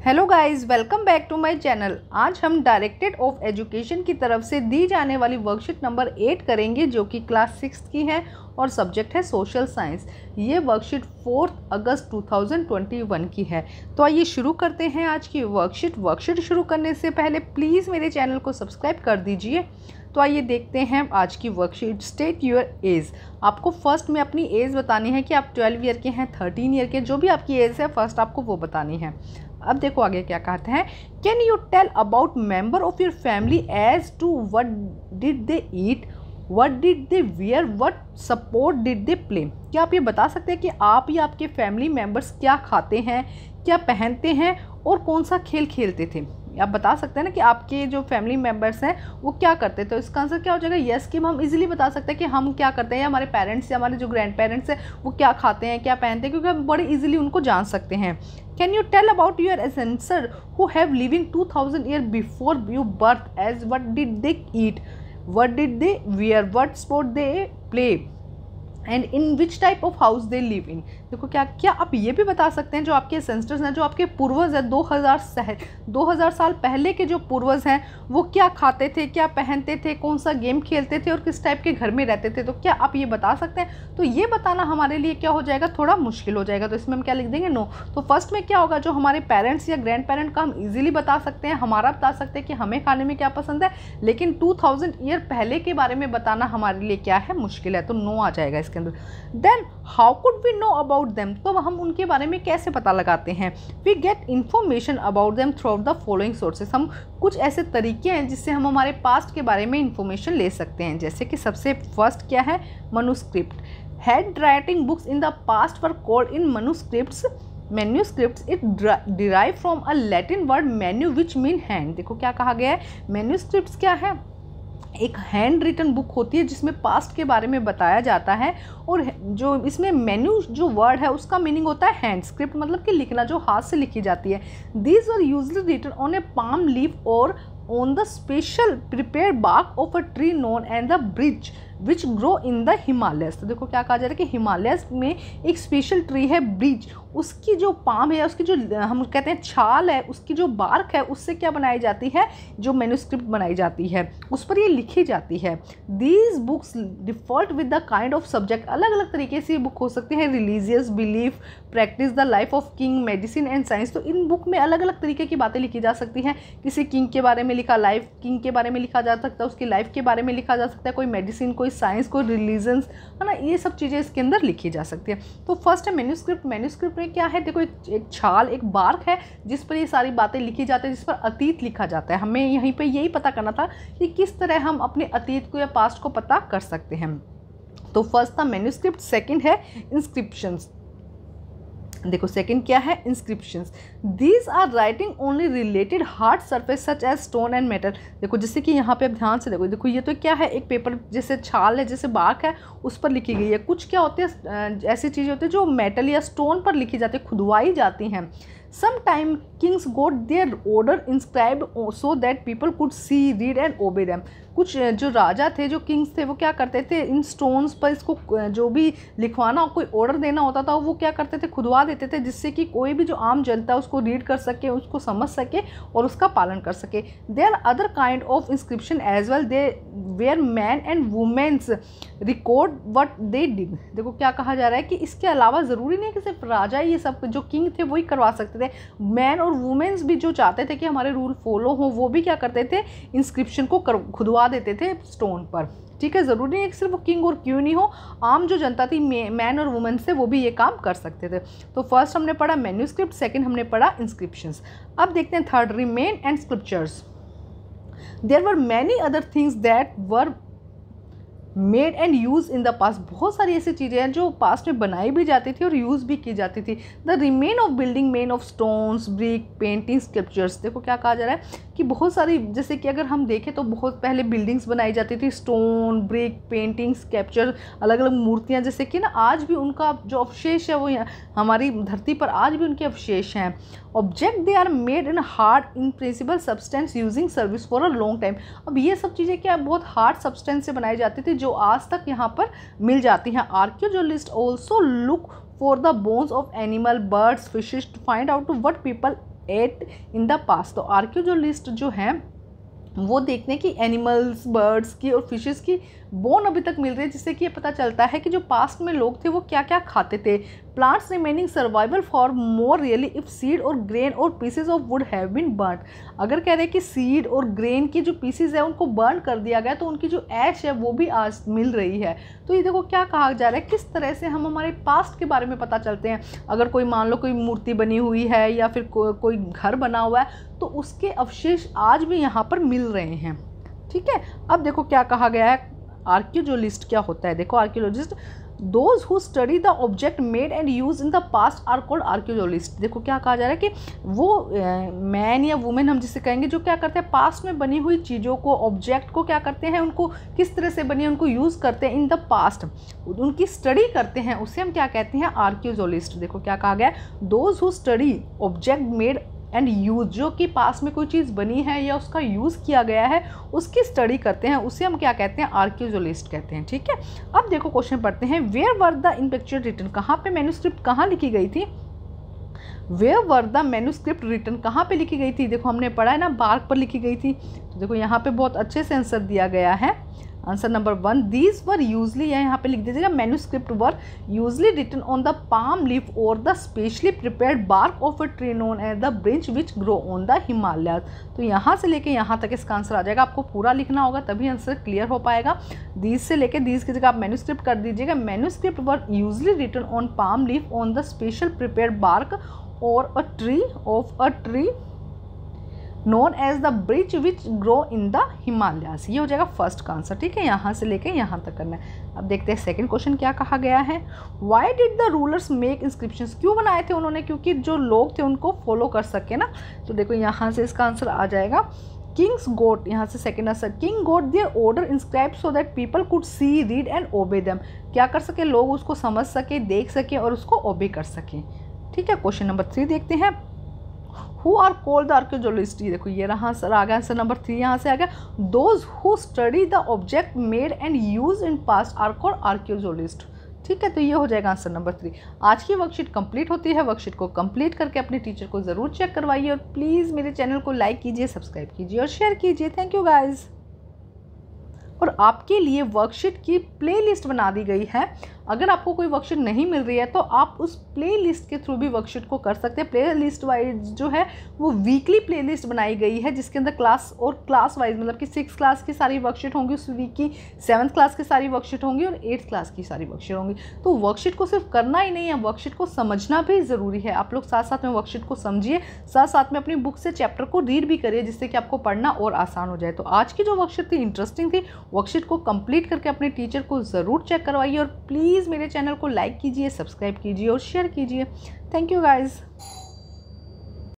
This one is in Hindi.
Hello guys, welcome back to my channel. आज हम डायरेक्टेड ऑफ एजुकेशन की तरफ से दी जाने वाली वर्कशीट नंबर 8 करेंगे, जो कि क्लास 6 की है और सब्जेक्ट है सोशल साइंस। ये वर्कशीट 4 अगस्त 2021 की है। तो आइए शुरू करते हैं आज की वर्कशीट शुरू करने से पहले प्लीज़ मेरे चैनल को सब्सक्राइब कर दीजिए। तो आइए देखते हैं आज की वर्कशीट। State your age. आपको फर्स्ट में अपनी एज बतानी है कि आप 12 ईयर के हैं, 13 ईयर के, जो भी आपकी एज है फर्स्ट आपको वो बतानी है। अब देखो आगे क्या कहते हैं। Can you tell about member of your family as to what did they eat, what did they wear, what sport did they play. क्या आप ये बता सकते हैं कि आप या आपके फैमिली मेम्बर्स क्या खाते हैं, क्या पहनते हैं और कौन सा खेल खेलते थे। आप बता सकते हैं ना कि आपके जो फैमिली मेम्बर्स हैं वो क्या करते थे। तो इसका आंसर क्या हो जाएगा, यस, कि हम इजीली बता सकते हैं कि हम क्या करते हैं, या हमारे पेरेंट्स या हमारे जो ग्रैंड पेरेंट्स हैं वो क्या खाते हैं, क्या पहनते हैं, क्योंकि हम बड़े इजीली उनको जान सकते हैं। Can you tell about your ancestor who have living 2000 year before your birth as what did they eat, what did they wear, what sport they play and in which type of house they live in. देखो क्या आप ये भी बता सकते हैं जो आपके एंसेस्टर्स हैं, जो आपके पूर्वज हैं, 2000 साल पहले के जो पूर्वज हैं वो क्या खाते थे, क्या पहनते थे, कौन सा गेम खेलते थे और किस टाइप के घर में रहते थे। तो क्या आप ये बता सकते हैं। तो ये बताना हमारे लिए क्या हो जाएगा, थोड़ा मुश्किल हो जाएगा। तो इसमें हम क्या लिख देंगे, नो। तो फर्स्ट में क्या होगा, जो हमारे पेरेंट्स या ग्रैंड पेरेंट का हम इजीली बता सकते हैं, हमारा बता सकते हैं कि हमें खाने में क्या पसंद है, लेकिन 2000 ईयर पहले के बारे में बताना हमारे लिए क्या है, मुश्किल है। तो नो आ जाएगा इसके अंदर। Then how could we know about them. तो हम उनके बारे में कैसे पता लगाते हैं। We get information about them through the following sources. हम कुछ ऐसे तरीके हैं जिससे हम हमारे पास्ट के बारे में इंफॉर्मेशन ले सकते हैं। जैसे कि सबसे फर्स्ट क्या है, manuscript. Hand writing books in the past were called in manuscripts. Manuscripts it derive from a Latin word manu which mean hand. देखो क्या कहा गया है, मैन्यूस्क्रिप्ट्स क्या है, एक हैंड रिटन बुक होती है जिसमें पास्ट के बारे में बताया जाता है। और जो इसमें मेन्यू जो वर्ड है उसका मीनिंग होता है हैंड। स्क्रिप्ट मतलब कि लिखना, जो हाथ से लिखी जाती है। These are usually written on a palm leaf और on the special prepare bark of a tree known and the bridge which grow in the Himalayas. तो देखो क्या कहा जा रहा है कि हिमालयस में एक स्पेशल ट्री है ब्रिज, उसकी जो पाम है, उसकी जो हम कहते हैं छाल है, उसकी जो बार्क है, उससे क्या बनाई जाती है, जो मैन्यूस्क्रिप्ट बनाई जाती है उस पर ये लिखी जाती है। These books default with the kind of subject. अलग अलग तरीके से ये बुक हो सकती है, religious, belief, practice, the life of king, medicine and science. तो इन बुक में अलग अलग तरीके की बातें लिखी जा सकती हैं। किसी किंग के बारे में लिखा, लाइफ किंग के बारे में लिखा जा सकता है, उसकी लाइफ के बारे में लिखा जा सकता है, कोई मेडिसिन, कोई साइंस, कोई रिलीजन्स, है ना, ये सब चीज़ें इसके अंदर लिखी जा सकती है। तो फर्स्ट है मैन्यूस्क्रिप्ट। मैन्यूस्क्रिप्ट में क्या है, देखो एक छाल, एक बार्क है जिस पर ये सारी बातें लिखी जाती है, जिस पर अतीत लिखा जाता है। हमें यहीं पे यही पता करना था कि किस तरह हम अपने अतीत को या पास्ट को पता कर सकते हैं। तो फर्स्ट था मैन्यूस्क्रिप्ट। सेकंड है इंस्क्रिप्शंस। देखो सेकंड क्या है, inscriptions. These are writing only related hard surface such as stone and metal. देखो जैसे कि यहाँ पे आप ध्यान से देखो ये तो क्या है, एक पेपर जैसे छाल है, जैसे बार्क है, उस पर लिखी गई है। कुछ क्या होते हैं, ऐसी चीज़ें होती है जो मेटल या स्टोन पर लिखी जाती है, खुदवाई जाती हैं। Sometime kings got their order inscribed so that people could see, read and obey them. कुछ जो राजा थे, जो किंग्स थे, वो क्या करते थे, इन स्टोन्स पर इसको जो भी लिखवाना, कोई ऑर्डर देना होता था वो क्या करते थे, खुदवा देते थे, जिससे कि कोई भी जो आम जनता उसको रीड कर सके, उसको समझ सके और उसका पालन कर सके। There other kind of inscription as well, they were man and womens record what they did. देखो क्या कहा जा रहा है कि इसके अलावा ज़रूरी नहीं कि सिर्फ राजा ही, ये सब जो किंग थे वही करवा सकते थे। मैन और वुमेन्स भी जो चाहते थे कि हमारे रूल फॉलो हो, वो भी क्या करते थे, इंस्क्रिप्शन को खुदवा देते थे स्टोन पर। ठीक है, ज़रूरी नहीं कि सिर्फ किंग और क्वीन ही हो, आम जो जनता थी, मैन और वुमेन से, वो भी ये काम कर सकते थे। तो फर्स्ट हमने पढ़ा मैन्यूस्क्रिप्ट, सेकंड हमने पढ़ा इंस्क्रिप्शंस। अब देखते हैं third, remain and scriptures. There were many other things that were made and use in the past. बहुत सारी ऐसी चीज़ें हैं जो पास्ट में बनाई भी जाती थी और यूज़ भी की जाती थी। The remain of building main of stones, brick, painting, sculptures. देखो क्या कहा जा रहा है कि बहुत सारी, जैसे कि अगर हम देखें तो बहुत पहले बिल्डिंग्स बनाई जाती थी, स्टोन, ब्रिक, पेंटिंग, स्कल्पचर, अलग अलग मूर्तियाँ, जैसे कि ना आज भी उनका जो अवशेष है वो हमारी धरती पर आज भी उनके अवशेष हैं। Object they are made in hard in principal substance using service for a long time. अब ये सब चीज़ें क्या बहुत हार्ड सब्सटेंस से बनाई जाती थी, जो आज तक यहाँ पर मिल जाती हैं। Archaeologist also look for the bones of animal, birds, fishes to find out what people ate in the past. तो आर्कियोलॉजिस्ट जो हैं वो देखते हैं कि एनिमल्स, बर्ड्स की और फिशेस की बोन अभी तक मिल रही है, जिससे कि ये पता चलता है कि जो पास्ट में लोग थे वो क्या क्या खाते थे। Plants remaining survival for more really if seed और ग्रेन और pieces of wood have been burn. अगर कह रहे हैं कि सीड और ग्रेन की जो पीसेज है उनको बर्न कर दिया गया, तो उनकी जो ऐश है वो भी आज मिल रही है। तो ये देखो क्या कहा जा रहा है, किस तरह से हम हमारे पास्ट के बारे में पता चलते हैं। अगर कोई मान लो कोई मूर्ति बनी हुई है या फिर कोई घर बना हुआ है, तो उसके अवशेष आज भी यहाँ पर मिल रहे हैं। ठीक है, अब देखो क्या कहा गया है, आर्कियोलॉजिस्ट क्या होता है। देखो archaeologist, those who study the object made and use in the past are called archaeologist. देखो क्या कहा जा रहा है कि वो मैन या वुमेन हम जिसे कहेंगे जो क्या करते हैं, पास्ट में बनी हुई चीज़ों को, ऑब्जेक्ट को क्या करते हैं, उनको किस तरह से बनी है उनको यूज़ करते हैं इन द पास्ट, उनकी स्टडी करते हैं, उसे हम क्या कहते हैं, आर्कियोलॉजिस्ट। देखो क्या कहा गया है, those who study object made and use, जो कि पास में कोई चीज़ बनी है या उसका यूज़ किया गया है उसकी स्टडी करते हैं, उसे हम क्या कहते हैं, आर्कियोलॉजिस्ट कहते हैं। ठीक है, अब देखो क्वेश्चन पढ़ते हैं, where were the in picture written, कहाँ पे मैन्युस्क्रिप्ट कहाँ लिखी गई थी। Where were the manuscript written, कहाँ पे लिखी गई थी। देखो हमने पढ़ा है ना, बार्क पर लिखी गई थी। तो देखो यहाँ पे बहुत अच्छे से आंसर दिया गया है। Answer number 1, these were usually, यहाँ पे लिख दीजिएगा, manuscript were usually written on the palm leaf और the specially prepared bark of a tree known as the branch which grow on the Himalaya. तो यहाँ से लेके यहाँ तक इसका आंसर आ जाएगा, आपको पूरा लिखना होगा तभी आंसर क्लियर हो पाएगा। दीज से लेके दीज की जगह आप मैन्युस्क्रिप्ट कर दीजिएगा, manuscript were usually written on palm leaf on the special prepared bark और a tree of a tree known as the bridge which grow in the Himalayas. ये हो जाएगा फर्स्ट का आंसर। ठीक है, यहाँ से लेके यहाँ तक करना है। अब देखते हैं सेकंड क्वेश्चन क्या कहा गया है, why did the rulers make inscriptions, क्यों बनाए थे उन्होंने, क्योंकि जो लोग थे उनको फॉलो कर सके ना। तो देखो यहाँ से इसका आंसर आ जाएगा, किंग्स गोट, यहाँ से second answer, king got their order inscribe so that people could see, read and obey them, क्या कर सके, लोग उसको समझ सके, देख सके और उसको ओबे कर सके। ठीक है, क्वेश्चन नंबर 3 देखते हैं, who are called the archaeologist. देखो ये रहा आंसर आ गया, आंसर नंबर 3 यहाँ से आ गया, those who study the object made and use in past are called archaeologist. ठीक है, तो ये हो जाएगा आंसर नंबर 3। आज की वर्कशीट कंप्लीट होती है, वर्कशीट को कंप्लीट करके अपने टीचर को ज़रूर चेक करवाइए और प्लीज़ मेरे चैनल को लाइक कीजिए, सब्सक्राइब कीजिए और शेयर कीजिए। Thank you guys. और आपके लिए वर्कशीट की प्लेलिस्ट बना दी गई है, अगर आपको कोई वर्कशीट नहीं मिल रही है तो आप उस प्लेलिस्ट के थ्रू भी वर्कशीट को कर सकते हैं। प्लेलिस्ट वाइज जो है वो वीकली प्लेलिस्ट बनाई गई है, जिसके अंदर क्लास और क्लास वाइज, मतलब कि 6th क्लास की सारी वर्कशीट होंगी उस वीक की, 7th क्लास की सारी वर्कशीट होंगी और 8th क्लास की सारी वर्कशीट होंगी। तो वर्कशीट को सिर्फ करना ही नहीं है, वर्कशीट को समझना भी ज़रूरी है। आप लोग साथ साथ में वर्कशीट को समझिए, साथ साथ में अपनी बुक से चैप्टर को रीड भी करिए, जिससे कि आपको पढ़ना और आसान हो जाए। तो आज की जो वर्कशीट थी इंटरेस्टिंग थी, वर्कशीट को कंप्लीट करके अपने टीचर को ज़रूर चेक करवाइए और प्लीज़ मेरे चैनल को लाइक कीजिए, सब्सक्राइब कीजिए और शेयर कीजिए। Thank you guys.